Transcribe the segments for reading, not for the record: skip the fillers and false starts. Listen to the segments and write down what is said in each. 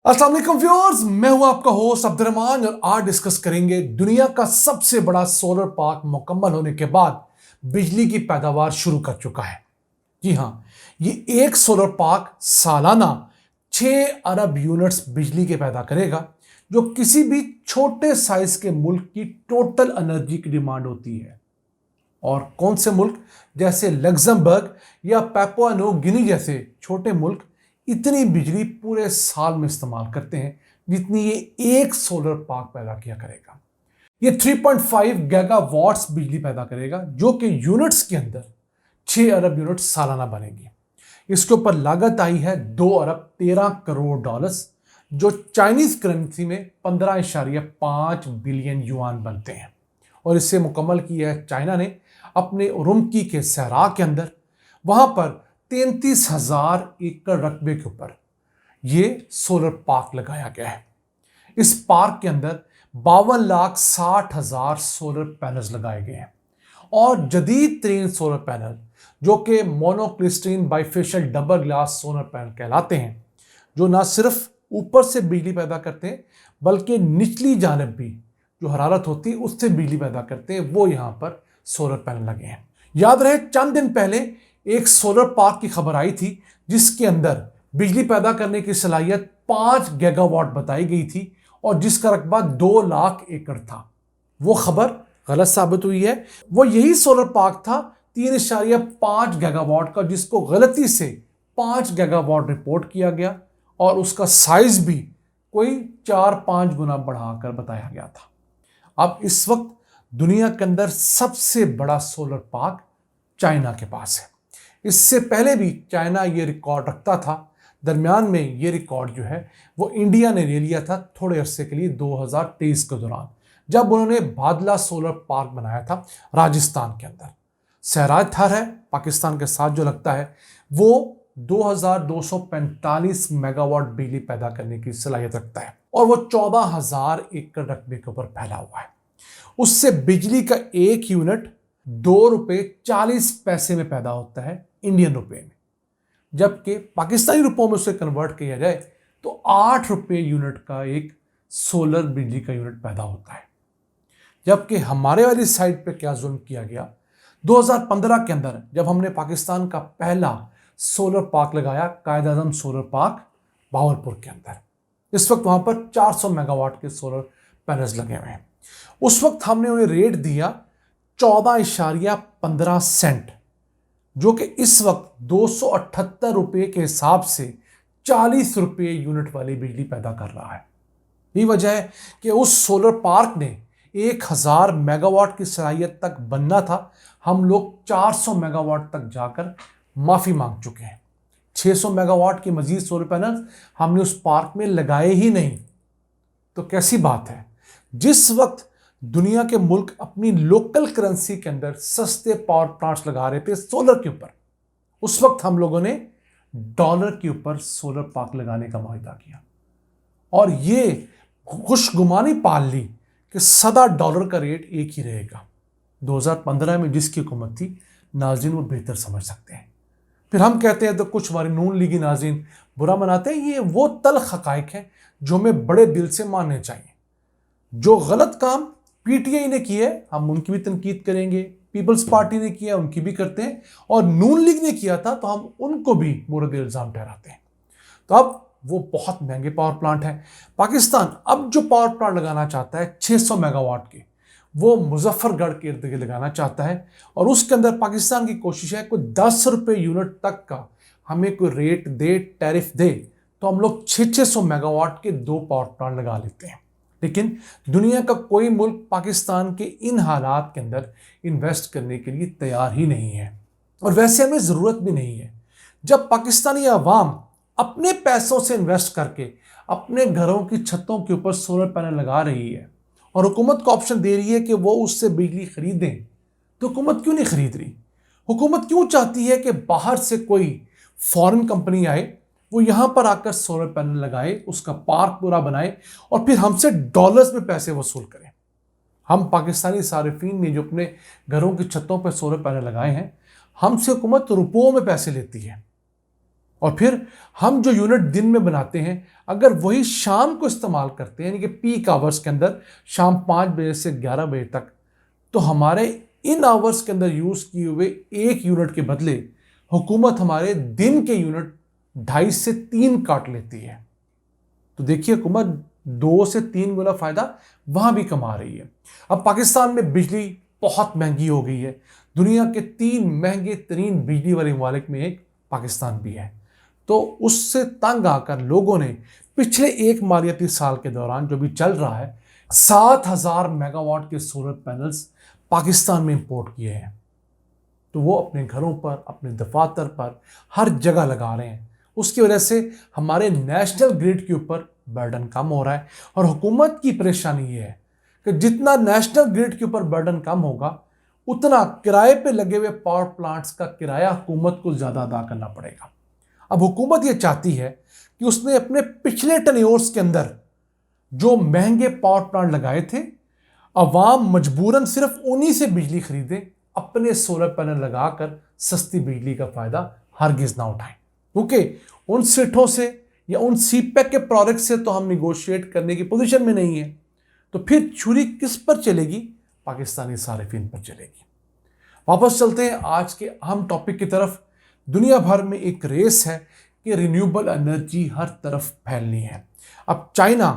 अस्सलाम वालेकुम व्यूअर्स, मैं हूं आपका होस्ट अब्दुर्रहमान और आज डिस्कस करेंगे दुनिया का सबसे बड़ा सोलर पार्क मुकम्मल होने के बाद बिजली की पैदावार शुरू कर चुका है। जी हां, ये एक सोलर पार्क सालाना 6 अरब यूनिट्स बिजली के पैदा करेगा, जो किसी भी छोटे साइज के मुल्क की टोटल एनर्जी की डिमांड होती है। और कौन से मुल्क जैसे लग्जमबर्ग या पैपुआ न्यू गिनी जैसे छोटे मुल्क इतनी बिजली पूरे साल में इस्तेमाल करते हैं जितनी ये एक सोलर पार्क पैदा किया करेगा। ये 3.5 गीगावाट्स बिजली पैदा करेगा, जो कि यूनिट्स के अंदर 6 अरब यूनिट सालाना बनेगी। इसके ऊपर लागत आई है 2 अरब 13 करोड़ डॉलर्स, जो चाइनीज करेंसी में 15.5 बिलियन युआन बनते हैं। और इसे मुकम्मल किया है चाइना ने अपने उरुमकी के सहरा के अंदर। वहां पर 33,000 एकड़ रकबे के ऊपर ये सोलर पार्क लगाया गया है। इस पार्क के अंदर 52,60,000 सोलर पैनल्स लगाए गए हैं और जदीद तरीन सोलर पैनल जो कि मोनोक्रिस्टलीन bifacial double glass solar panel कहलाते हैं, जो ना सिर्फ ऊपर से बिजली पैदा करते हैं बल्कि निचली जानब भी जो हरारत होती है उससे बिजली पैदा करते हैं। वो यहाँ पर सोलर पैनल लगे हैं। याद रहे, चंद दिन पहले एक सोलर पार्क की खबर आई थी जिसके अंदर बिजली पैदा करने की सलाहियत 5 गीगावाट बताई गई थी और जिसका रकबा 2 लाख एकड़ था। वो खबर गलत साबित हुई है। वो यही सोलर पार्क था 3.5 गीगावाट का, जिसको गलती से 5 गीगावाट रिपोर्ट किया गया और उसका साइज भी कोई 4-5 गुना बढ़ाकर बताया गया था। अब इस वक्त दुनिया के अंदर सबसे बड़ा सोलर पार्क चाइना के पास है। इससे पहले भी चाइना ये रिकॉर्ड रखता था। दरमियान में ये रिकॉर्ड जो है वो इंडिया ने ले लिया था थोड़े अरसे के लिए 2023 के दौरान, जब उन्होंने बादला सोलर पार्क बनाया था राजस्थान के अंदर। सहराज थर है पाकिस्तान के साथ जो लगता है, वो 2245 मेगावाट बिजली पैदा करने की सलाहियत रखता है और वो 14,000 एकड़ रकबे के ऊपर फैला हुआ है। उससे बिजली का एक यूनिट 2 रुपये 40 पैसे में पैदा होता है इंडियन रुपए में, जबकि पाकिस्तानी रुपयों में उसे कन्वर्ट किया जाए तो 8 रुपये यूनिट का एक सोलर बिजली का यूनिट पैदा होता है। जबकि हमारे वाली साइड पे क्या जुल्म किया गया, 2015 के अंदर जब हमने पाकिस्तान का पहला सोलर पार्क लगाया, कायद आजम सोलर पार्क भावलपुर के अंदर। इस वक्त वहां पर 400 मेगावाट के सोलर पैनल्स लगे हुए हैं। उस वक्त हमने उन्हें रेट दिया 14.15 सेंट, जो कि इस वक्त 278 रुपये के हिसाब से 40 रुपये यूनिट वाली बिजली पैदा कर रहा है। यही वजह है कि उस सोलर पार्क ने 1000 मेगावाट की सलाहियत तक बनना था। हम लोग 400 मेगावाट तक जाकर माफ़ी मांग चुके हैं। 600 मेगावाट की मजीद सोलर पैनल हमने उस पार्क में लगाए ही नहीं। तो कैसी बात है, जिस वक्त दुनिया के मुल्क अपनी लोकल करेंसी के अंदर सस्ते पावर प्लांट्स लगा रहे थे सोलर के ऊपर, उस वक्त हम लोगों ने डॉलर के ऊपर सोलर पार्क लगाने का मुआहदा किया और ये खुशगुमानी पाल ली कि सदा डॉलर का रेट एक ही रहेगा। 2015 में जिसकी हुकूमत थी, नाज़रीन वो बेहतर समझ सकते हैं। फिर हम कहते हैं तो कुछ हमारे नून लीगी नाज़रीन बुरा मनाते हैं। ये वो तल्ख हक़ाइक़ है जो हमें बड़े दिल से मानने चाहिए। जो गलत काम पीटीआई ने किया है हम उनकी भी तनकीद करेंगे, पीपल्स पार्टी ने किया उनकी भी करते हैं, और नून लीग ने किया था तो हम उनको भी मुर्द इल्ज़ाम ठहराते हैं। तो अब वो बहुत महंगे पावर प्लांट हैं। पाकिस्तान अब जो पावर प्लांट लगाना चाहता है 600 मेगावाट के, वो मुजफ्फरगढ़ के इर्द गिर्द लगाना चाहता है और उसके अंदर पाकिस्तान की कोशिश है कोई 10 रुपये यूनिट तक का हमें कोई रेट दे, टैरिफ दे, तो हम लोग 600 मेगावाट के 2 पावर प्लांट लगा लेते हैं। लेकिन दुनिया का कोई मुल्क पाकिस्तान के इन हालात के अंदर इन्वेस्ट करने के लिए तैयार ही नहीं है और वैसे हमें ज़रूरत भी नहीं है। जब पाकिस्तानी अवाम अपने पैसों से इन्वेस्ट करके अपने घरों की छतों के ऊपर सोलर पैनल लगा रही है और हुकूमत को ऑप्शन दे रही है कि वो उससे बिजली खरीदें, तो हुकूमत क्यों नहीं खरीद रही? हुकूमत क्यों चाहती है कि बाहर से कोई फॉरेन कंपनी आए, वो यहाँ पर आकर सोलर पैनल लगाए, उसका पार्क पूरा बनाए और फिर हमसे डॉलर्स में पैसे वसूल करें? हम पाकिस्तानी सारिफीन ने जो अपने घरों की छतों पर सोलर पैनल लगाए हैं, हमसे हुकूमत रुपयों में पैसे लेती है। और फिर हम जो यूनिट दिन में बनाते हैं, अगर वही शाम को इस्तेमाल करते हैं, यानी कि पीक आवर्स के अंदर शाम 5 बजे से 11 बजे तक, तो हमारे इन आवर्स के अंदर यूज़ किए हुए 1 यूनिट के बदले हुकूमत हमारे दिन के यूनिट 2.5 से 3 काट लेती है। तो देखिए, हुकूमत 2 से 3 गुना फ़ायदा वहाँ भी कमा रही है। अब पाकिस्तान में बिजली बहुत महंगी हो गई है। दुनिया के 3 महंगे तरीन बिजली वाले ममालिक में एक पाकिस्तान भी है। तो उससे तंग आकर लोगों ने पिछले 1 मालियाती साल के दौरान जो भी चल रहा है, 7,000 मेगावाट के सोलर पैनल्स पाकिस्तान में इंपोर्ट किए हैं। तो वो अपने घरों पर, अपने दफातर पर, हर जगह लगा रहे हैं। उसकी वजह से हमारे नेशनल ग्रिड के ऊपर बर्डन कम हो रहा है। और हुकूमत की परेशानी ये है कि जितना नेशनल ग्रिड के ऊपर बर्डन कम होगा, उतना किराए पे लगे हुए पावर प्लांट्स का किराया हुकूमत को ज़्यादा अदा करना पड़ेगा। अब हुकूमत ये चाहती है कि उसने अपने पिछले टेन्योर्स के अंदर जो महंगे पावर प्लांट लगाए थे, अवाम मजबूरन सिर्फ उन्हीं से बिजली खरीदें, अपने सोलर पैनल लगाकर सस्ती बिजली का फ़ायदा हरगिज़ ना उठाएं। क्योंकि उन सेठों से या उन सीपैक के प्रोडक्ट से तो हम निगोशिएट करने की पोजीशन में नहीं है। तो फिर छुरी किस पर चलेगी? पाकिस्तानी सारिफिन पर चलेगी। वापस चलते हैं आज के अहम टॉपिक की तरफ। दुनिया भर में एक रेस है कि रिन्यूएबल एनर्जी हर तरफ फैलनी है। अब चाइना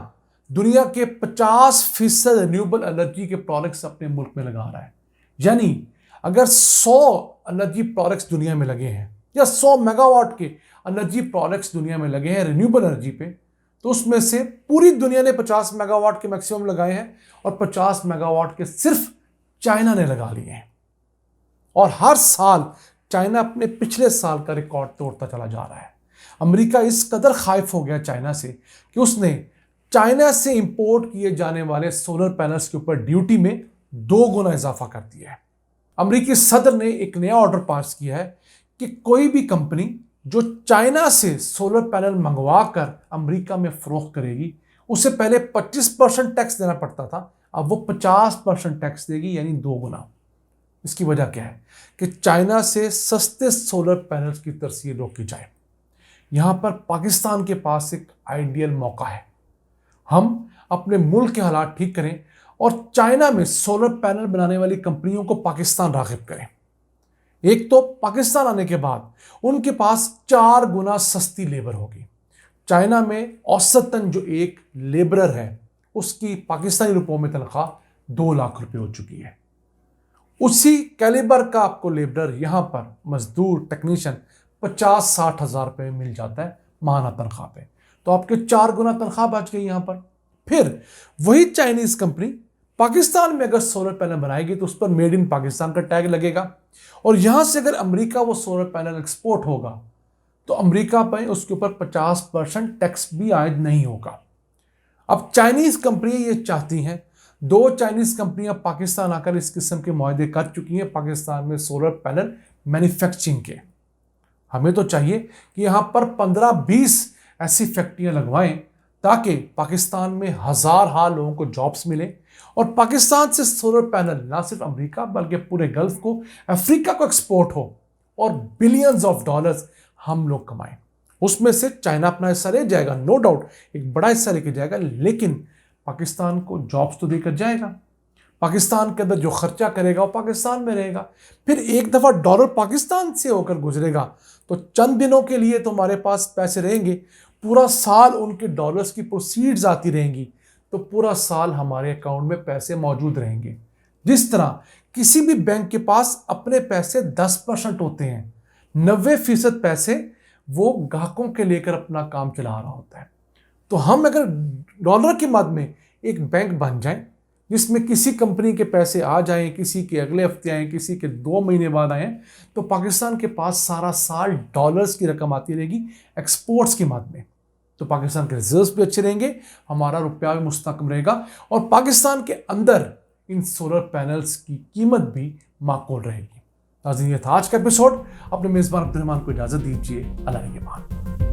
दुनिया के 50% रिन्यूएबल एनर्जी के प्रोडक्ट्स अपने मुल्क में लगा रहा है। यानी अगर 100 एनर्जी प्रोडक्ट्स दुनिया में लगे हैं या 100 मेगावाट के एनर्जी प्रोडक्ट्स दुनिया में लगे हैं रिन्यूएबल एनर्जी पे, तो उसमें से पूरी दुनिया ने 50 मेगावाट के मैक्सिमम लगाए हैं और 50 मेगावाट के सिर्फ चाइना ने लगा लिए हैं। और हर साल चाइना अपने पिछले साल का रिकॉर्ड तोड़ता चला जा रहा है। अमेरिका इस कदर खाइफ हो गया चाइना से कि उसने चाइना से इंपोर्ट किए जाने वाले सोलर पैनल्स के ऊपर ड्यूटी में 2 गुना इजाफा कर दिया है। अमेरिकी सदर ने एक नया ऑर्डर पास किया है कि कोई भी कंपनी जो चाइना से सोलर पैनल मंगवा कर अमेरिका में फरोख्त करेगी, उसे पहले 25% टैक्स देना पड़ता था, अब वो 50% टैक्स देगी, यानी 2 गुना। इसकी वजह क्या है कि चाइना से सस्ते सोलर पैनल्स की तरसील रोकी जाए। यहाँ पर पाकिस्तान के पास एक आइडियल मौका है। हम अपने मुल्क के हालात ठीक करें और चाइना में सोलर पैनल बनाने वाली कंपनियों को पाकिस्तान राग़िब करें। एक तो पाकिस्तान आने के बाद उनके पास 4 गुना सस्ती लेबर होगी। चाइना में औसतन जो एक लेबरर है, उसकी पाकिस्तानी रुपयों में तनख्वाह 2 लाख रुपए हो चुकी है। उसी कैलिबर का आपको लेबरर यहाँ पर मजदूर टेक्नीशियन 50-60 हज़ार रुपये मिल जाता है माहाना तनख्वाह पे। तो आपके 4 गुना तनख्वाह बच गई यहाँ पर। फिर वही चाइनीज कंपनी पाकिस्तान में अगर सोलर पैनल बनाएगी तो उस पर मेड इन पाकिस्तान का टैग लगेगा। और यहाँ से अगर अमेरिका वो सोलर पैनल एक्सपोर्ट होगा तो अमेरिका पर उसके ऊपर 50% टैक्स भी आयद नहीं होगा। अब चाइनीज कंपनियां ये चाहती हैं, 2 चाइनीज कंपनियां पाकिस्तान आकर इस किस्म के मुआहदे कर चुकी हैं पाकिस्तान में सोलर पैनल मैन्युफैक्चरिंग के। हमें तो चाहिए कि यहाँ पर 15-20 ऐसी फैक्ट्रियां लगवाएं ताकि पाकिस्तान में हज़ार लोगों को जॉब्स मिले और पाकिस्तान से सोलर पैनल ना सिर्फ अमेरिका बल्कि पूरे गल्फ को, अफ्रीका को एक्सपोर्ट हो और बिलियंस ऑफ डॉलर्स हम लोग कमाएं। उसमें से चाइना अपना हिस्सा ले जाएगा, नो डाउट एक बड़ा हिस्सा लेके जाएगा, लेकिन पाकिस्तान को जॉब्स तो देकर जाएगा। पाकिस्तान के अंदर जो खर्चा करेगा वो पाकिस्तान में रहेगा। फिर एक दफ़ा डॉलर पाकिस्तान से होकर गुजरेगा तो चंद दिनों के लिए तो हमारे पास पैसे रहेंगे, पूरा साल उनके डॉलर्स की प्रोसीड्स आती रहेंगी, तो पूरा साल हमारे अकाउंट में पैसे मौजूद रहेंगे। जिस तरह किसी भी बैंक के पास अपने पैसे 10% होते हैं, 90% पैसे वो ग्राहकों के लेकर अपना काम चला रहा होता है। तो हम अगर डॉलर के मद में एक बैंक बन जाएं जिसमें किसी कंपनी के पैसे आ जाएं, किसी के अगले हफ्ते आएँ, किसी के 2 महीने बाद आएँ, तो पाकिस्तान के पास सारा साल डॉलर्स की रकम आती रहेगी एक्सपोर्ट्स के मद में। तो पाकिस्तान के रिजर्व्स भी अच्छे रहेंगे, हमारा रुपया भी मुस्तकम रहेगा और पाकिस्तान के अंदर इन सोलर पैनल्स की कीमत भी माकूल रहेगी। नाज़रीन, ये था आज का एपिसोड। अपने मेज़बान अब्दुल रहमान को इजाज़त दीजिए। अल्लाह के बाद।